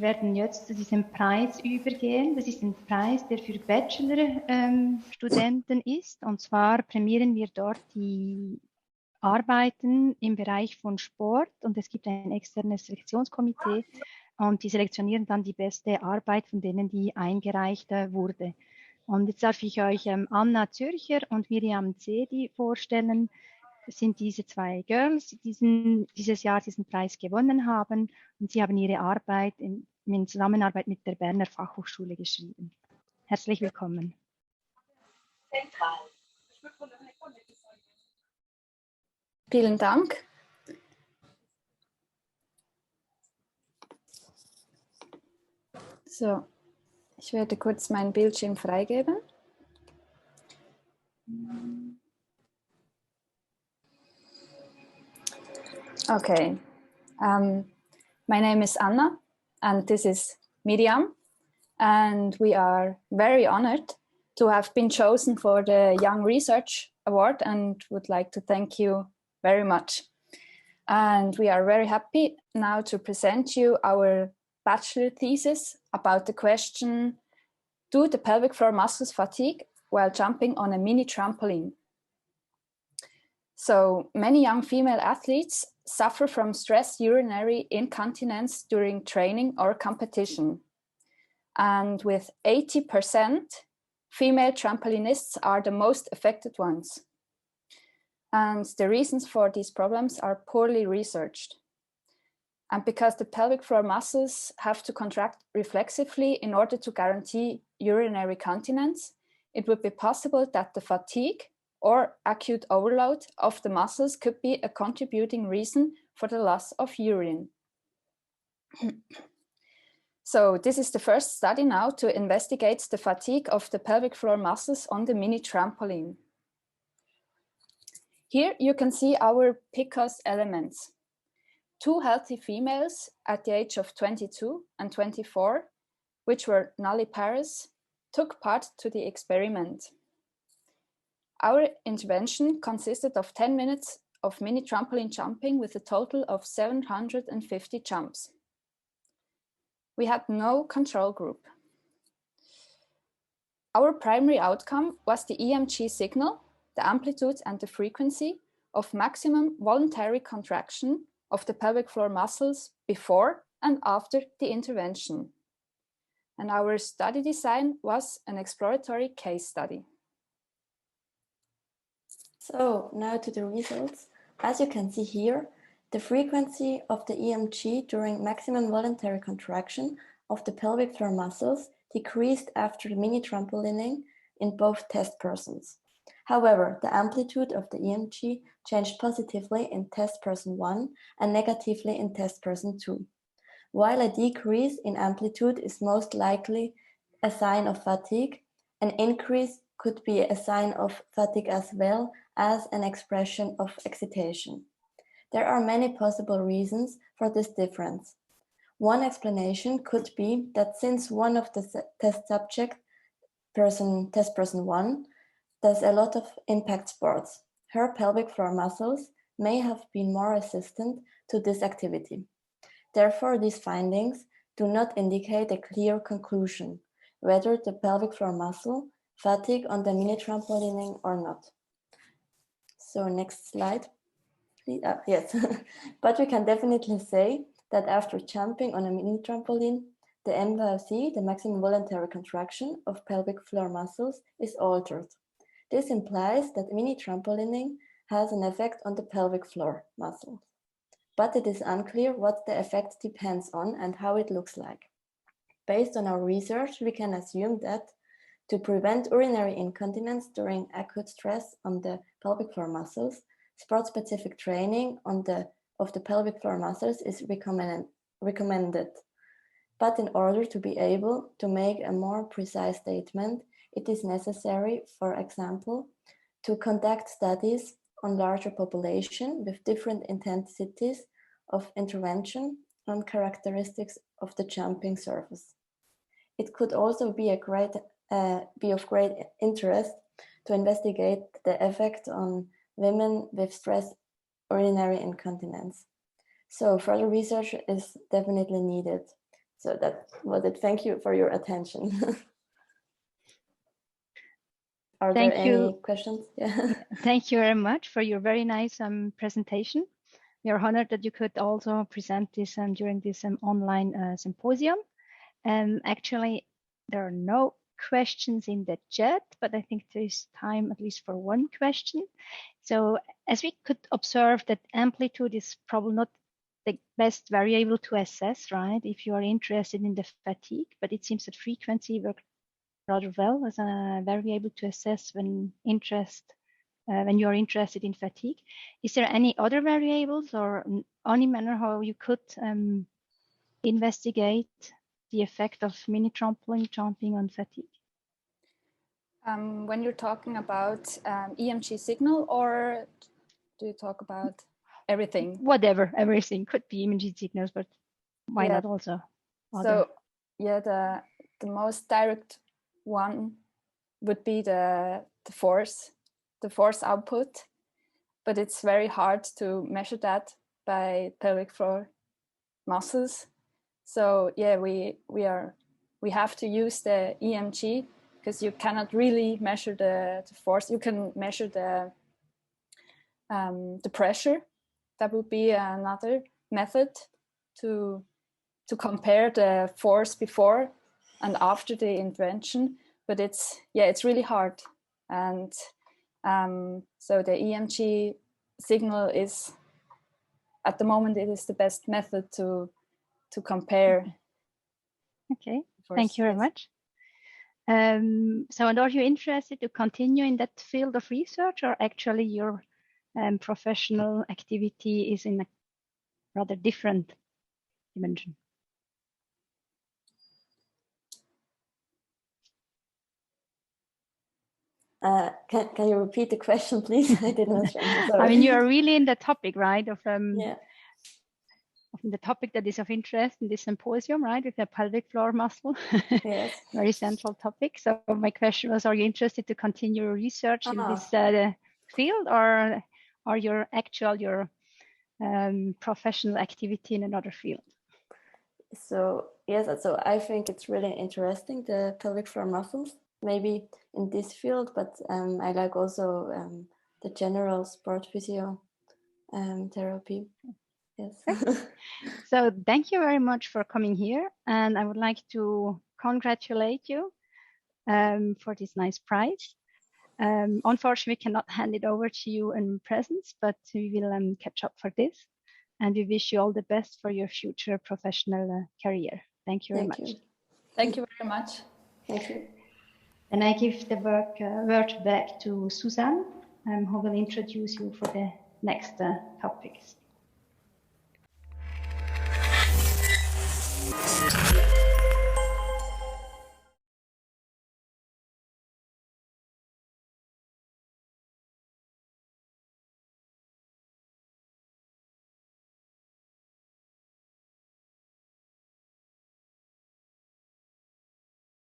werden jetzt zu diesem Preis übergehen. Das ist ein Preis, der für Bachelor-Studenten ist. Und zwar prämieren wir dort die Arbeiten im Bereich von Sport. Und es gibt ein externes Selektionskomitee. Und die selektionieren dann die beste Arbeit, von denen die eingereicht wurde. Und jetzt darf ich euch Anna Zürcher und Mirjam Zedi vorstellen. Das sind diese zwei Girls, die dieses Jahr diesen Preis gewonnen haben. Und sie haben ihre Arbeit in Zusammenarbeit mit der Berner Fachhochschule geschrieben. Herzlich willkommen. Vielen Dank. So, ich werde kurz meinen Bildschirm freigeben. Okay, my name is Anna and this is Mirjam, and we are very honored to have been chosen for the Young Research Award and would like to thank you very much. And we are very happy now to present you our bachelor thesis about the question, do the pelvic floor muscles fatigue while jumping on a mini trampoline? So many young female athletes suffer from stress urinary incontinence during training or competition. And with 80%, female trampolinists are the most affected ones. And the reasons for these problems are poorly researched. And because the pelvic floor muscles have to contract reflexively in order to guarantee urinary continence, it would be possible that the fatigue or acute overload of the muscles could be a contributing reason for the loss of urine. So this is the first study now to investigate the fatigue of the pelvic floor muscles on the mini trampoline. Here you can see our PICOS elements. 2 healthy females at the age of 22 and 24, which were nulliparous, took part to the experiment. Our intervention consisted of 10 minutes of mini trampoline jumping with a total of 750 jumps. We had no control group. Our primary outcome was the EMG signal, the amplitude and the frequency of maximum voluntary contraction of the pelvic floor muscles before and after the intervention. And our study design was an exploratory case study. So now to the results. As you can see here, the frequency of the EMG during maximum voluntary contraction of the pelvic floor muscles decreased after the mini trampolining in both test persons. However, the amplitude of the EMG changed positively in test person 1 and negatively in test person 2. While a decrease in amplitude is most likely a sign of fatigue, an increase could be a sign of fatigue as well as an expression of excitation. There are many possible reasons for this difference. One explanation could be that since one of the test subject, test person 1, does a lot of impact sports, her pelvic floor muscles may have been more resistant to this activity. Therefore, these findings do not indicate a clear conclusion whether the pelvic floor muscle fatigue on the mini trampolining or not. So next slide. Yes, but we can definitely say that after jumping on a mini trampoline, the MVC, the maximum voluntary contraction of pelvic floor muscles, is altered. This implies that mini trampolining has an effect on the pelvic floor muscles, but it is unclear what the effect depends on and how it looks like. Based on our research, we can assume that to prevent urinary incontinence during acute stress on the pelvic floor muscles, sport-specific training of the pelvic floor muscles is recommended. But in order to be able to make a more precise statement, it is necessary, for example, to conduct studies on larger population with different intensities of intervention and characteristics of the jumping surface. It could also be of great interest to investigate the effect on women with stress urinary incontinence. So further research is definitely needed. So that was it. Thank you for your attention. Are there any questions? Yeah. Thank you very much for your very nice presentation. We are honored that you could also present this during this online symposium. Actually, there are no questions in the chat, but I think there is time at least for one question. So as we could observe that amplitude is probably not the best variable to assess, right? If you are interested in the fatigue, but it seems that frequency worked rather well as a variable to assess when you are interested in fatigue. Is there any other variables or any manner how you could investigate the effect of mini trampoline jumping on fatigue? When you're talking about EMG signal, or do you talk about everything? Whatever, everything could be EMG signals, but why not also other? So yeah, the most direct one would be the force output, but it's very hard to measure that by pelvic floor muscles. So yeah, we have to use the EMG, because you cannot really measure the force. You can measure the pressure. That would be another method to compare the force before and after the intervention. But it's really hard, and so the EMG signal is, at the moment, it is the best method to compare. Okay, thank you very much. So, and are you interested to continue in that field of research, or actually your professional activity is in a rather different dimension? Can you repeat the question, please? I didn't understand. I mean, you are really in the topic, right? Of yeah. Of the topic that is of interest in this symposium, right? With the pelvic floor muscle. Yes. Very central topic. So my question was: are you interested to continue research in this field, or are your professional activity in another field? So yes, so I think it's really interesting, the pelvic floor muscles, maybe in this field, but I like also the general sport physio therapy. Yes. So thank you very much for coming here, and I would like to congratulate you for this nice prize. Unfortunately, we cannot hand it over to you in presence, but we will catch up for this. And we wish you all the best for your future professional career. Thank you very much. Thank you very much. Thank you. And I give the word back to Suzanne, who will introduce you for the next topics.